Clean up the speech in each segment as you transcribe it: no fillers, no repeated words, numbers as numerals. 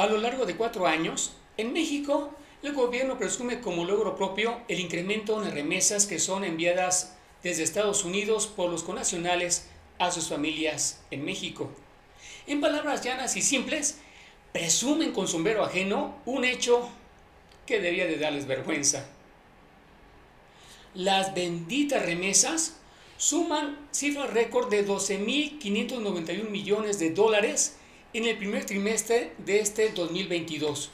A lo largo de 4 años, en México, el gobierno presume como logro propio el incremento en las remesas que son enviadas desde Estados Unidos por los connacionales a sus familias en México. En palabras llanas y simples, presumen con sombrero ajeno un hecho que debía de darles vergüenza. Las benditas remesas suman cifra récord de 12.591 millones de dólares en el primer trimestre de este 2022,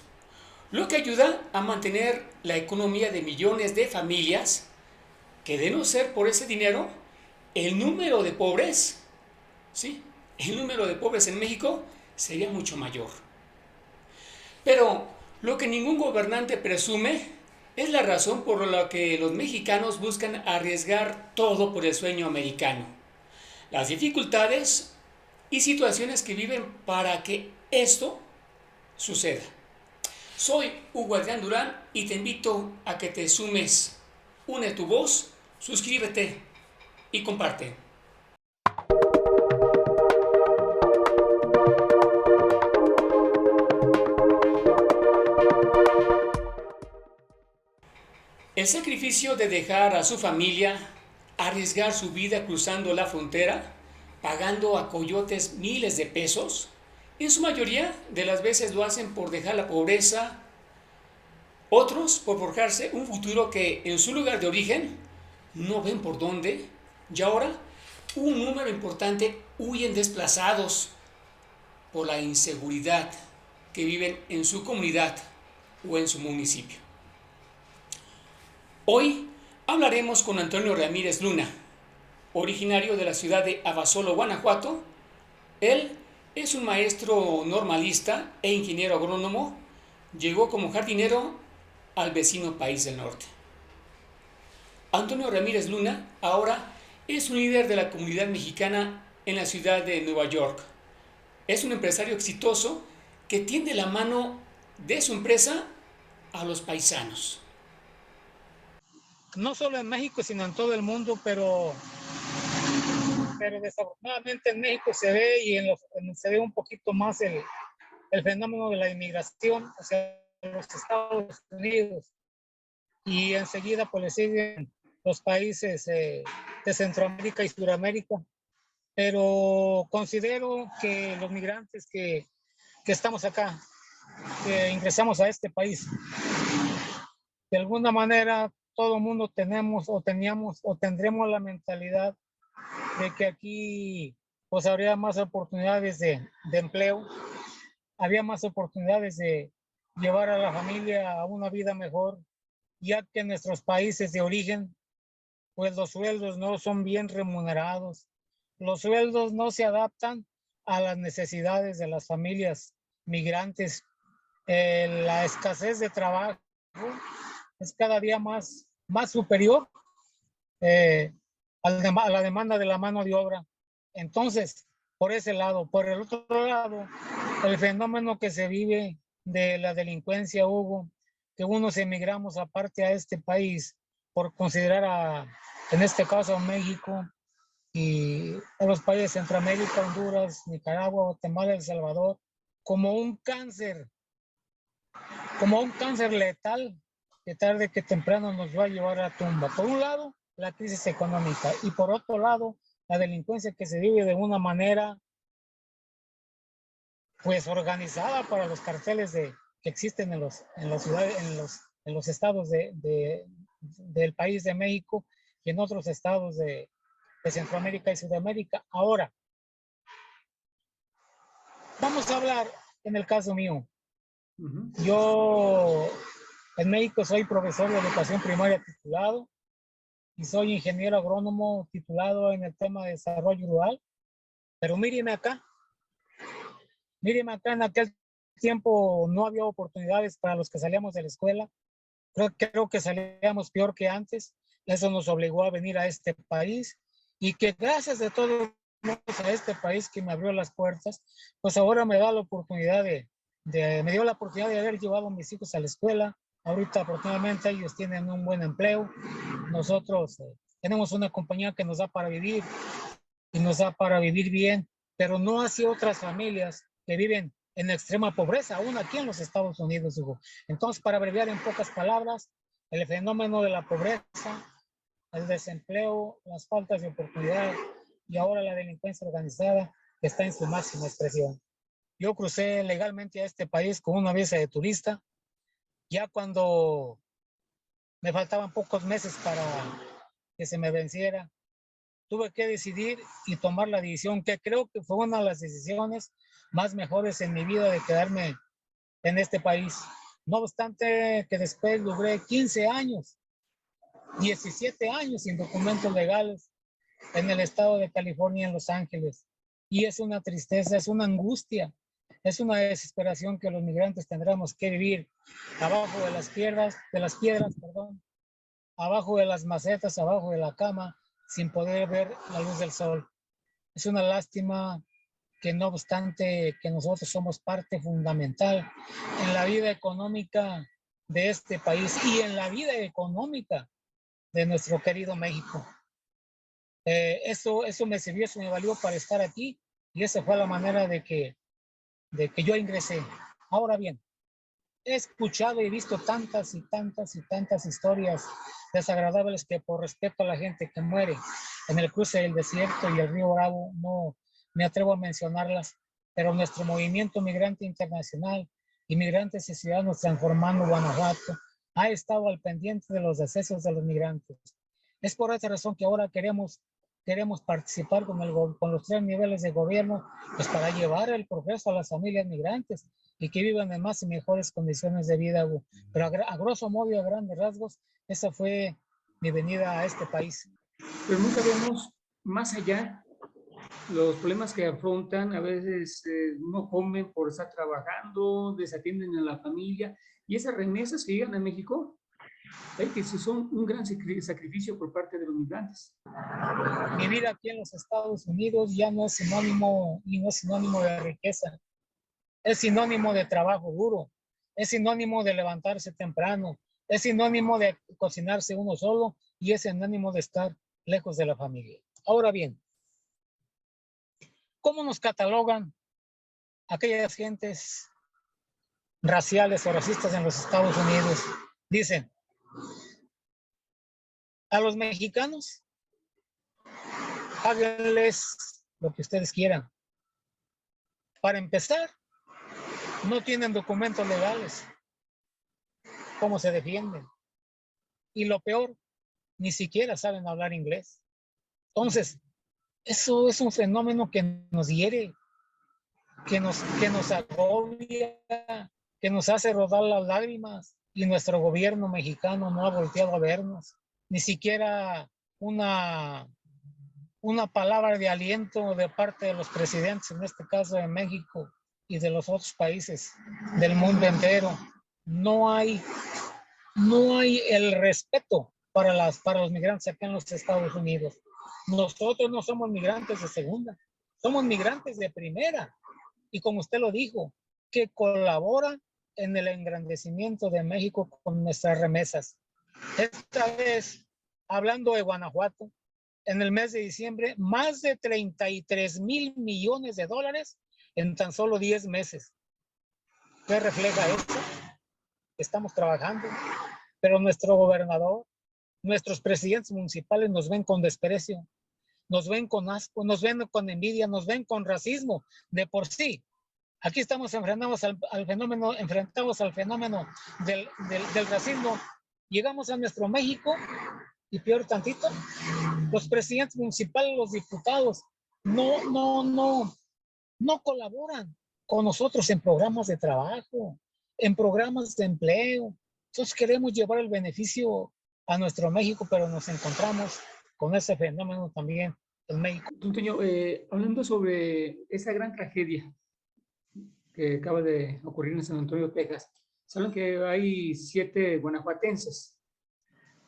lo que ayuda a mantener la economía de millones de familias que, de no ser por ese dinero, el número de pobres, ¿sí? El número de pobres en México sería mucho mayor. Pero lo que ningún gobernante presume es la razón por la que los mexicanos buscan arriesgar todo por el sueño americano. Las dificultades y situaciones que viven para que esto suceda. Soy Hugo Adrián Durán y te invito a que te sumes. Une tu voz, suscríbete y comparte. El sacrificio de dejar a su familia, arriesgar su vida cruzando la frontera, pagando a coyotes miles de pesos, en su mayoría de las veces lo hacen por dejar la pobreza, otros por forjarse un futuro que en su lugar de origen no ven por dónde, y ahora un número importante huyen desplazados por la inseguridad que viven en su comunidad o en su municipio. Hoy hablaremos con Antonio Ramírez Luna, originario de la ciudad de Abasolo, Guanajuato. Él es un maestro normalista e ingeniero agrónomo. Llegó como jardinero al vecino país del norte. Antonio Ramírez Luna ahora es un líder de la comunidad mexicana en la ciudad de Nueva York. Es un empresario exitoso que tiende la mano de su empresa a los paisanos. No solo en México, sino en todo el mundo, pero desafortunadamente en México se ve se ve un poquito más el fenómeno de la inmigración hacia los Estados Unidos y enseguida pues le siguen los países de Centroamérica y Sudamérica. Pero considero que los migrantes que estamos acá, que ingresamos a este país, de alguna manera todo el mundo tenemos o teníamos o tendremos la mentalidad de que aquí pues habría más oportunidades de empleo, había más oportunidades de llevar a la familia a una vida mejor, ya que en nuestros países de origen pues los sueldos no son bien remunerados, los sueldos no se adaptan a las necesidades de las familias migrantes. La escasez de trabajo es cada día más superior eh, a la demanda de la mano de obra. Entonces, por ese lado. Por el otro lado, el fenómeno que se vive de la delincuencia, Hugo, que unos emigramos aparte a este país por considerar en este caso a México y a los países de Centroamérica, Honduras, Nicaragua, Guatemala, El Salvador, como como un cáncer letal que tarde que temprano nos va a llevar a tumba. Por un lado, la crisis económica y por otro lado, la delincuencia que se vive de una manera pues organizada para los carteles que existen en las ciudades, en los estados del país de México y en otros estados de Centroamérica y Sudamérica. Ahora, vamos a hablar en el caso mío. Uh-huh. Yo en México soy profesor de educación primaria titulado y soy ingeniero agrónomo titulado en el tema de desarrollo rural. Pero míreme acá, en aquel tiempo no había oportunidades para los que salíamos de la escuela. Creo que salíamos peor que antes. Eso nos obligó a venir a este país y que gracias de todo a este país que me abrió las puertas, pues ahora me da la oportunidad me dio la oportunidad de haber llevado a mis hijos a la escuela. Ahorita afortunadamente ellos tienen un buen empleo. Nosotros tenemos una compañía que nos da para vivir y nos da para vivir bien, pero no así otras familias que viven en extrema pobreza, aún aquí en los Estados Unidos, Hugo. Entonces, para abreviar en pocas palabras, el fenómeno de la pobreza, el desempleo, las faltas de oportunidad y ahora la delincuencia organizada está en su máxima expresión. Yo crucé legalmente a este país con una visa de turista, ya cuando me faltaban pocos meses para que se me venciera, tuve que decidir y tomar la decisión que creo que fue una de las decisiones más mejores en mi vida de quedarme en este país. No obstante que después logré 15 años, 17 años sin documentos legales en el estado de California, en Los Ángeles. Y es una tristeza, es una angustia, es una desesperación que los migrantes tendremos que vivir abajo de las piedras, perdón, abajo de las macetas, abajo de la cama, sin poder ver la luz del sol. Es una lástima que no obstante que nosotros somos parte fundamental en la vida económica de este país y en la vida económica de nuestro querido México. Eso me sirvió, eso me valió para estar aquí y esa fue la manera de que yo ingresé. Ahora bien, he escuchado y visto tantas y tantas y tantas historias desagradables que por respeto a la gente que muere en el cruce del desierto y el río Bravo no me atrevo a mencionarlas, pero nuestro movimiento migrante internacional, Inmigrantes y Ciudadanos Transformando Guanajuato, ha estado al pendiente de los decesos de los migrantes. Es por esa razón que ahora queremos participar con los 3 niveles de gobierno, pues para llevar el progreso a las familias migrantes y que vivan en más y mejores condiciones de vida. Pero a grosso modo y a grandes rasgos, esa fue mi venida a este país. Pero nunca vemos más allá los problemas que afrontan. A veces no comen por estar trabajando, desatienden a la familia, y esas remesas que llegan a México, que son un gran sacrificio por parte de los migrantes. Mi vida aquí en los Estados Unidos ya no es sinónimo y no es sinónimo de riqueza, es sinónimo de trabajo duro, es sinónimo de levantarse temprano, es sinónimo de cocinarse uno solo y es sinónimo de estar lejos de la familia. Ahora bien, ¿cómo nos catalogan aquellas gentes raciales o racistas en los Estados Unidos? Dicen, a los mexicanos, háganles lo que ustedes quieran. Para empezar, no tienen documentos legales. ¿Cómo se defienden? Y lo peor, ni siquiera saben hablar inglés. Entonces, eso es un fenómeno que nos hiere, que nos agobia, que nos hace rodar las lágrimas, y nuestro gobierno mexicano no ha volteado a vernos, ni siquiera una palabra de aliento de parte de los presidentes, en este caso de México y de los otros países del mundo entero. No hay el respeto para los migrantes acá en los Estados Unidos. Nosotros no somos migrantes de segunda, somos migrantes de primera. Y como usted lo dijo, que colabora en el engrandecimiento de México con nuestras remesas. Esta vez, hablando de Guanajuato, en el mes de diciembre, más de 33,000 millones de dólares en tan solo 10 meses. ¿Qué refleja esto? Estamos trabajando, pero nuestro gobernador, nuestros presidentes municipales nos ven con desprecio, nos ven con asco, nos ven con envidia, nos ven con racismo de por sí. Aquí estamos enfrentados al fenómeno del racismo. Llegamos a nuestro México y peor tantito, los presidentes municipales, los diputados, no colaboran con nosotros en programas de trabajo, en programas de empleo. Entonces queremos llevar el beneficio a nuestro México, pero nos encontramos con ese fenómeno también en México. Don Toño, hablando sobre esa gran tragedia que acaba de ocurrir en San Antonio, Texas, saben que hay 7 guanajuatenses,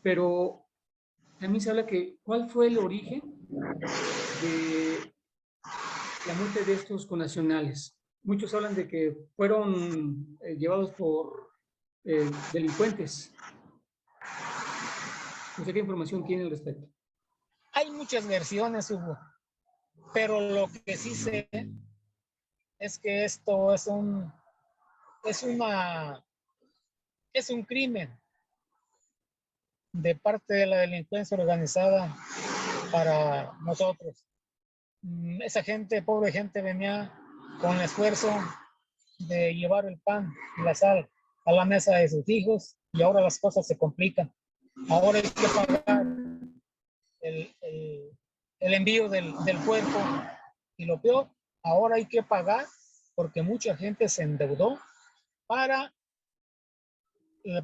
pero también se habla que cuál fue el origen de la muerte de estos connacionales. Muchos hablan de que fueron llevados por delincuentes. No sé qué información tiene al respecto. Hay muchas versiones, Hugo, pero lo que sí sé es que esto es un crimen de parte de la delincuencia organizada para nosotros. Esa gente, pobre gente, venía con el esfuerzo de llevar el pan y la sal a la mesa de sus hijos y ahora las cosas se complican. Ahora hay que pagar el envío del cuerpo y lo peor, ahora hay que pagar porque mucha gente se endeudó para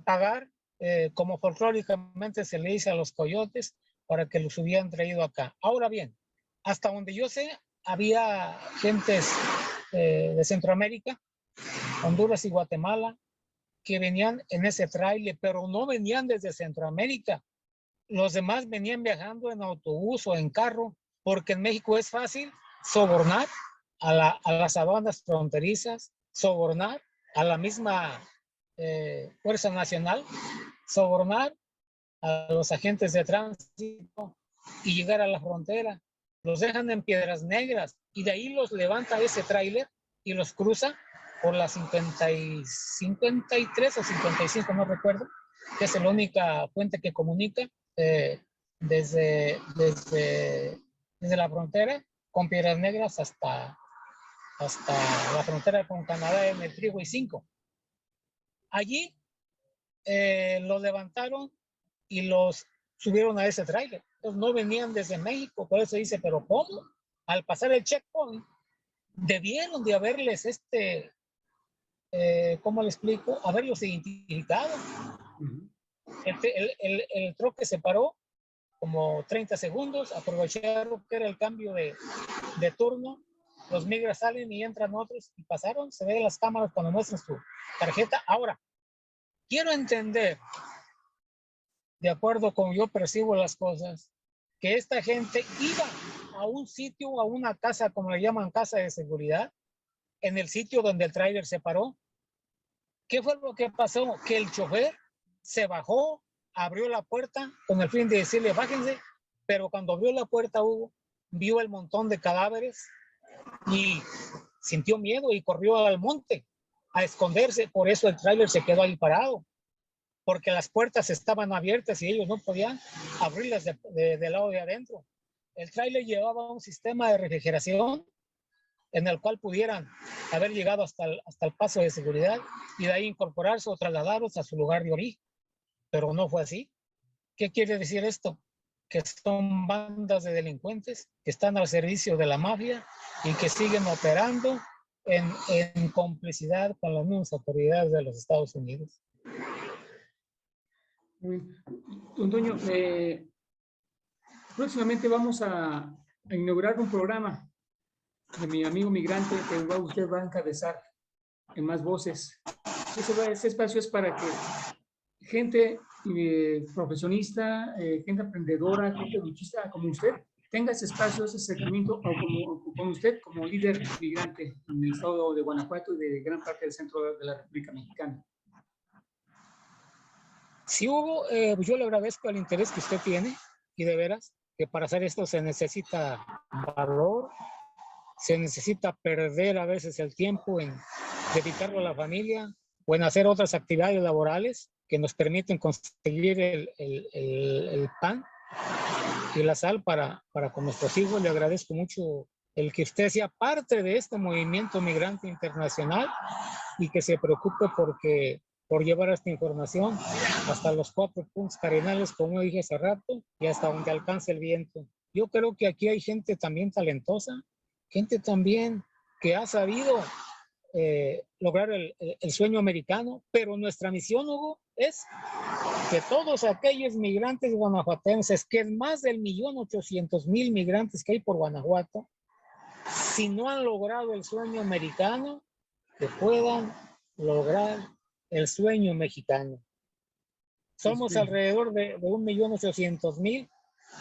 pagar, como folclóricamente se le dice a los coyotes, para que los hubieran traído acá. Ahora bien, hasta donde yo sé, había gentes de Centroamérica, Honduras y Guatemala, que venían en ese tráiler, pero no venían desde Centroamérica. Los demás venían viajando en autobús o en carro, porque en México es fácil sobornar a las aduanas fronterizas, sobornar a la misma Fuerza Nacional, sobornar a los agentes de tránsito y llegar a la frontera. Los dejan en Piedras Negras y de ahí los levanta ese tráiler y los cruza por la 53 o 55, no recuerdo, que es la única puente que comunica desde la frontera con Piedras Negras hasta la frontera con Canadá en el Freeway 5. Allí los levantaron y los subieron a ese tráiler. Entonces no venían desde México, por eso dice, pero ¿cómo? Al pasar el checkpoint, debieron de haberles ¿cómo le explico? Haberlos identificado. El troque se paró como 30 segundos, aprovecharon que era el cambio de turno, los migras salen y entran otros y pasaron, se ve en las cámaras cuando muestran su tarjeta. Ahora, quiero entender, de acuerdo con yo percibo las cosas, que esta gente iba a un sitio, a una casa, como le llaman, casa de seguridad, en el sitio donde el tráiler se paró. ¿Qué fue lo que pasó? Que el chofer se bajó, abrió la puerta con el fin de decirle bájense, pero cuando abrió la puerta, Hugo, vio el montón de cadáveres y sintió miedo y corrió al monte a esconderse. Por eso el tráiler se quedó ahí parado, porque las puertas estaban abiertas y ellos no podían abrirlas del lado de adentro. El tráiler llevaba un sistema de refrigeración en el cual pudieran haber llegado hasta el paso de seguridad y de ahí incorporarse o trasladarlos a su lugar de origen. Pero no fue así. ¿Qué quiere decir esto? Que son bandas de delincuentes que están al servicio de la mafia y que siguen operando en complicidad con las mismas autoridades de los Estados Unidos. Don Toño, próximamente vamos a inaugurar un programa de mi amigo migrante que usted va a encabezar en Más Voces. Ese espacio es para que gente profesionista, gente emprendedora, gente luchista como usted, tenga ese espacio, ese acercamiento con usted como líder migrante en el estado de Guanajuato y de gran parte del centro de la República Mexicana. Sí, Hugo, yo le agradezco el interés que usted tiene y de veras que para hacer esto se necesita valor, se necesita perder a veces el tiempo en dedicarlo a la familia o en hacer otras actividades laborales que nos permiten conseguir el pan y la sal para con nuestros hijos. Le agradezco mucho el que usted sea parte de este movimiento migrante internacional y que se preocupe por llevar esta información hasta los 4 puntos cardinales, como dije hace rato, y hasta donde alcance el viento. Yo creo que aquí hay gente también talentosa, gente también que ha sabido lograr el sueño americano, pero nuestra misión, Hugo, es que todos aquellos migrantes guanajuatenses, que es más del 1.800.000 migrantes que hay por Guanajuato, si no han logrado el sueño americano, que puedan lograr el sueño mexicano. Somos alrededor de 1.800.000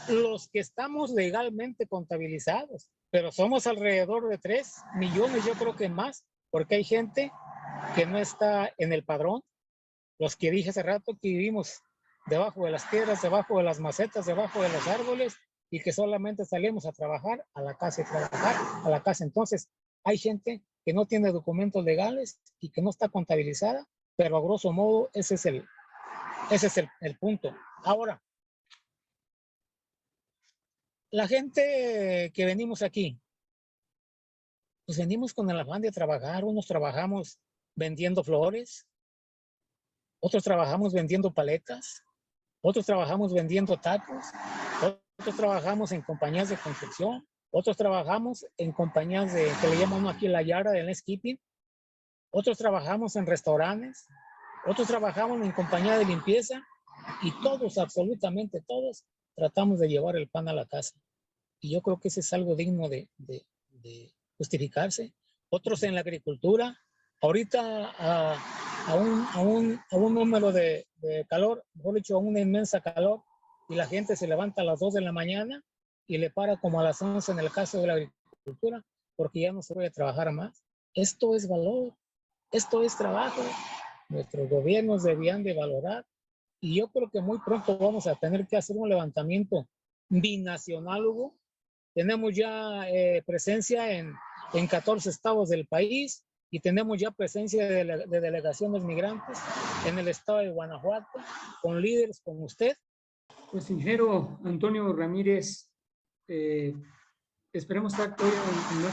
los que estamos legalmente contabilizados, pero somos alrededor de 3 millones, yo creo que más, porque hay gente que no está en el padrón, los que dije hace rato que vivimos debajo de las piedras, debajo de las macetas, debajo de los árboles y que solamente salimos a trabajar a la casa y trabajar a la casa. Entonces, hay gente que no tiene documentos legales y que no está contabilizada, pero a grosso modo ese es el punto. Ahora, la gente que venimos aquí, pues venimos con el afán de trabajar. Unos trabajamos vendiendo flores, otros trabajamos vendiendo paletas, otros trabajamos vendiendo tacos, otros trabajamos en compañías de construcción, otros trabajamos en compañías que le llamamos aquí la yarda del landscaping, otros trabajamos en restaurantes, otros trabajamos en compañía de limpieza y todos, absolutamente todos, tratamos de llevar el pan a la casa. Y yo creo que eso es algo digno de justificarse. Otros en la agricultura, ahorita a un número de calor, mejor dicho, a una inmensa calor, y la gente se levanta a las 2 de la mañana y le para como a las 11 en el caso de la agricultura, porque ya no se puede trabajar más. Esto es valor, esto es trabajo. Nuestros gobiernos debían de valorar, y yo creo que muy pronto vamos a tener que hacer un levantamiento binacional, Hugo. Tenemos ya presencia en 14 estados del país y tenemos ya presencia de delegaciones migrantes en el estado de Guanajuato, con líderes como usted. Pues, ingeniero Antonio Ramírez, esperemos estar todavía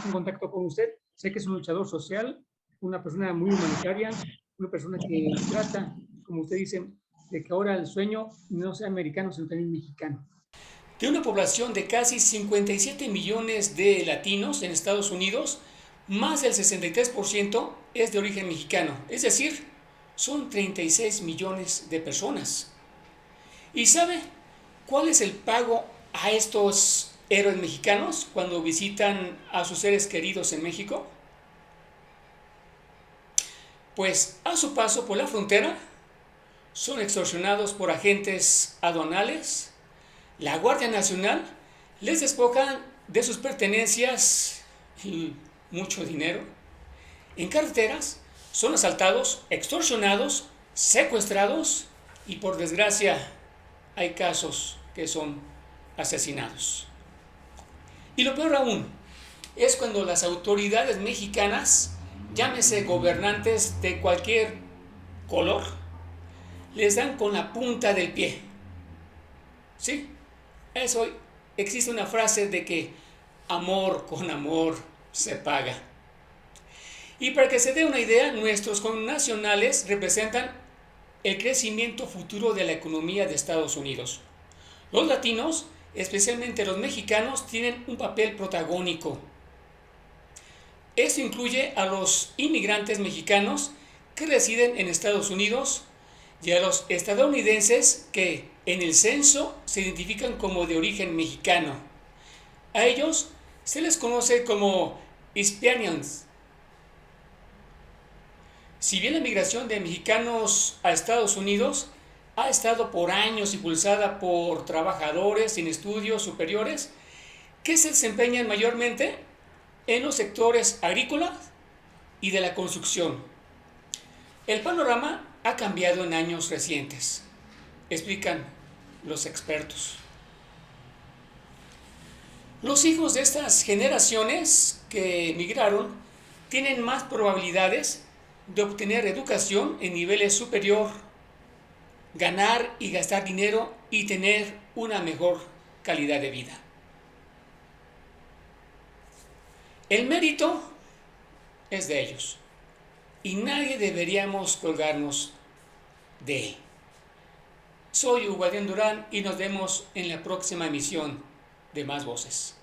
en contacto con usted. Sé que es un luchador social, una persona muy humanitaria, una persona que trata, como usted dice, de que ahora el sueño no sea americano, sino también mexicano. De una población de casi 57 millones de latinos en Estados Unidos, más del 63% es de origen mexicano, es decir, son 36 millones de personas. ¿Y sabe cuál es el pago a estos héroes mexicanos cuando visitan a sus seres queridos en México? Pues a su paso por la frontera son extorsionados por agentes aduanales. La Guardia Nacional les despojan de sus pertenencias y mucho dinero. En carreteras son asaltados, extorsionados, secuestrados y, por desgracia, hay casos que son asesinados. Y lo peor aún es cuando las autoridades mexicanas, llámese gobernantes de cualquier color, les dan con la punta del pie. ¿Sí? Eso, existe una frase de que amor con amor se paga. Y para que se dé una idea, nuestros connacionales representan el crecimiento futuro de la economía de Estados Unidos. Los latinos, especialmente los mexicanos, tienen un papel protagónico. Esto incluye a los inmigrantes mexicanos que residen en Estados Unidos y a los estadounidenses que en el censo se identifican como de origen mexicano. A ellos se les conoce como Hispanians. Si bien la migración de mexicanos a Estados Unidos ha estado por años impulsada por trabajadores sin estudios superiores que se desempeñan mayormente en los sectores agrícolas y de la construcción, el panorama ha cambiado en años recientes, explican los expertos. Los hijos de estas generaciones que emigraron tienen más probabilidades de obtener educación en niveles superior, ganar y gastar dinero y tener una mejor calidad de vida. El mérito es de ellos y nadie deberíamos colgarnos de él. Soy Hugo Adrián Durán y nos vemos en la próxima emisión de Más Voces.